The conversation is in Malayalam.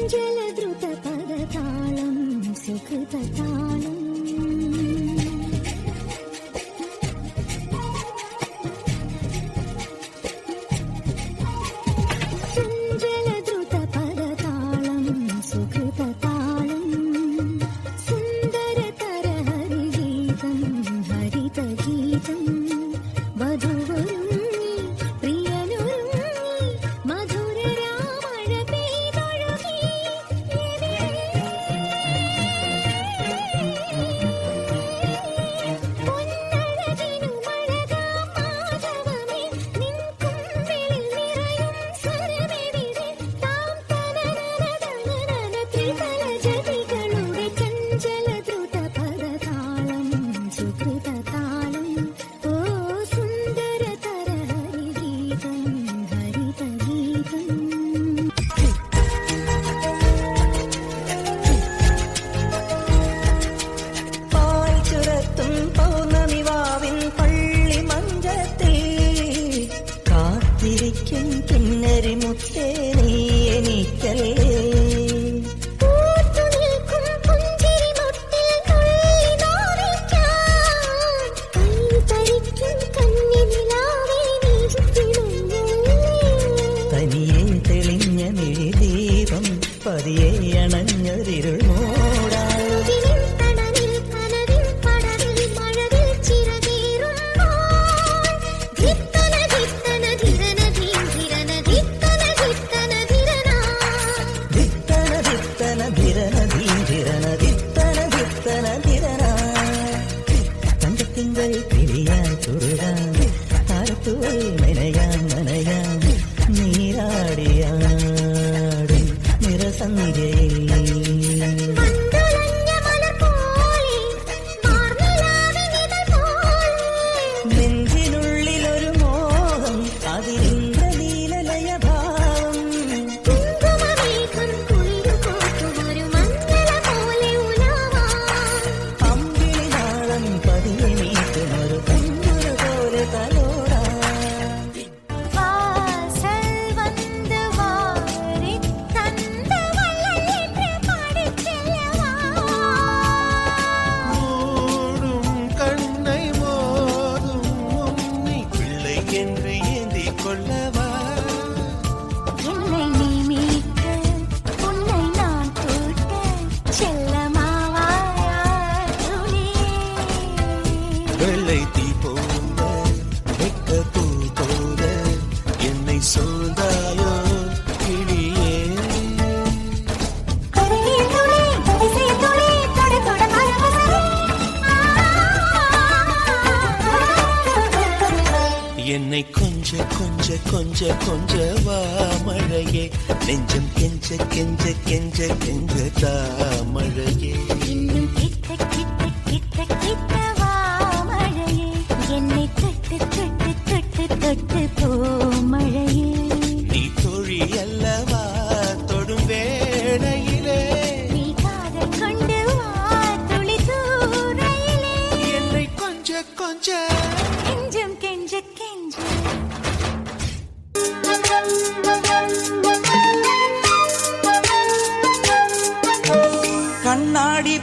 ചഞ്ചലദ്രുതപദതാളം സുഖൃതതാളം ചഞ്ചലദ്രുതപദതാളം സുഖൃതതാളം സുന്ദരതര ഹരിഗീതം ഹരിതഗീതം വധുവരുങ്ങി പ്രിയനുരുങ്ങി മധുരരാമഴ പെയ്തൊഴുകി പൊന്നഴകിനു മഴകാം മാധവമേ നിൻ കുമ്പിളിൽ നിറയും സ്വരമെവിടെ താം തനനനനനനന ത്രിതലജതികളുടെ ചഞ്ചലദ്രുതപദതാളം സുകൃതതാളം ഓ സുന്ദരതര ഹരിഗീതം ഹരിതഗീതം പാൽ ചുരത്തും പൗർണമിവാവിൻ പള്ളി മഞ്ചത്തിൽ കാത്തിരിക്കും കിന്നരി മുത്തേ നീ എനിക്കല്ലേ പൂത്തുനിൽക്കും പുഞ്ചിരിമൊട്ടിൽ നുള്ളി നാവിക്കാൻ കൈതരിക്കും കന്നിനിലാവേ നീ തിളങ്ങുന്നേ തനിയെ തെളിഞ്ഞ മിഴിദീപം പതിയെ അണഞ്ഞൊരിരുൾ മൂടാ മുകിലിൻ തണലിൽ കനവിൻ പടവിൽ മഴവിൽ ചിറകേറുമ്പോൾ ധിത്തന ധിത്തന ധിരന ധീം ധിരന ധിത്തന ധിത്തന ധിരനാ ധിത്തന ധിത്തന ധിരന ധീരന ധിത്തന ധിത്തന ധിരനാ തങ്കത്തിങ്കൾ കിളിയാൻ ചുരുടാൻ താരത്തുവൽ നനയാൻ നനയാൻ നീരാടിയാടും നിറസന്ധ്യയിൽ മന്ദളഞ്ഞ മലർ പോലെ മാർനിലാവിനിതൾ പോലെ നെഞ്ചിനുള്ളിലൊരു മോഹം അതിലിന്ദ്രനീലലയഭാവം കുങ്കുമമേഘം കുളിരുകോട്ടുമൊരു മഞ്ഞള പോലെ ഉലാവാൻ അമ്പിളി നാളം പതിയെ നീട്ടുമൊരു തന്നുര പോലെ തലോടാ വാസൽ വന്ന് വാരിத் തന്ന വള്ളലേറ്റ് പാടിച്ചെല്ലവാ மூடும் கண்ணை மோதும் உன்னை பிள்ளை என்று ஏந்தி கொள்ளவா என்னை நீ மீட்க உன்னை நான் கூட்ட செல்லமாவாயா துளியே வெள்ளை தீ போல வெக்க பூ போல என்னை சூழ்ந்தாயோ கிளியே கரையில் துளி கடைசி துளி தொட தொட மரபசரே என்னை கொஞ்ச கொஞ்ச கொஞ்ச கொஞ்ச வா மழையே நெஞ்சம் கெஞ்ச கெஞ்ச கெஞ்ச கெஞ்ச தா மழையே இன்னும் கிட்ட கிட்ட கிட்ட கிட்ட வா மழையே என்னை தொட்டு தொட்டு தொட்டு தொட்டு போ மழையே நீ தோழி அல்லவா தொடும் வேளையிலே நீ காதல் கொண்டு வா துளி தூரையிலே என்னை கொஞ்ச கொஞ்ச கெஞ்சும் கெஞ்ச கெஞ்ச കണ്ണാടി